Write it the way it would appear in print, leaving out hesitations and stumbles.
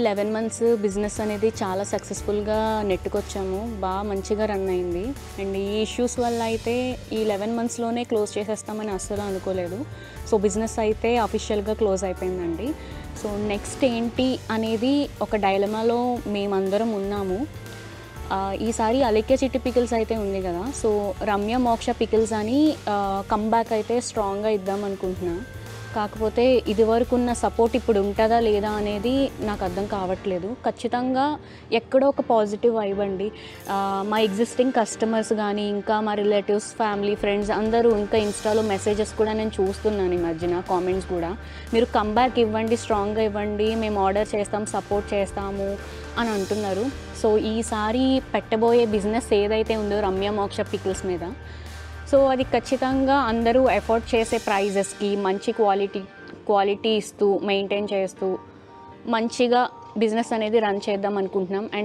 11 months business అనేది చాలా సక్సెస్ఫుల్గా నెట్టుకొచ్చాము. మంచిగా రన్ అయింది. అండ్ ఈ ఇష్యూస్ వల్ల అయితే ఈ 11 మంత్స్లోనే క్లోజ్ చేసేస్తామని అస్సలు అనుకోలేదు. సో బిజినెస్ అయితే అఫీషియల్గా క్లోజ్ అయిపోయిందండి. సో నెక్స్ట్ ఏంటి అనేది ఒక డైలమాలో మేమందరం ఉన్నాము. ఈసారి అలేఖ్య చిట్టి పికిల్స్ అయితే ఉంది కదా, సో రమ్య మోక్ష పికిల్స్ అని కమ్బ్యాక్ అయితే స్ట్రాంగ్గా ఇద్దాం అనుకుంటున్నా. కాకపోతే ఇదివరకు ఉన్న సపోర్ట్ ఇప్పుడు ఉంటుందా లేదా అనేది నాకు అర్థం కావట్లేదు. ఖచ్చితంగా ఎక్కడో ఒక పాజిటివ్ వైబ్ అండి. మా ఎగ్జిస్టింగ్ కస్టమర్స్ కానీ, ఇంకా మా రిలేటివ్స్, ఫ్యామిలీ, ఫ్రెండ్స్ అందరూ ఇంకా ఇన్స్టాలో మెసేజెస్ కూడా నేను చూస్తున్నాను ఈ మధ్యన, కామెంట్స్ కూడా. మీరు కమ్బ్యాక్ ఇవ్వండి, స్ట్రాంగ్గా ఇవ్వండి, మేము ఆర్డర్ చేస్తాం, సపోర్ట్ చేస్తాము అని అంటున్నారు. సో ఈసారి పెట్టబోయే బిజినెస్ ఏదైతే ఉందో రమ్య మోక్ష పికిల్స్ మీద, సో అది ఖచ్చితంగా అందరూ ఎఫోర్డ్ చేసే ప్రైజెస్కి మంచి క్వాలిటీ ఇస్తూ, మెయింటైన్ చేస్తూ మంచిగా బిజినెస్ అనేది రన్ చేద్దాం అనుకుంటున్నాం. అండ్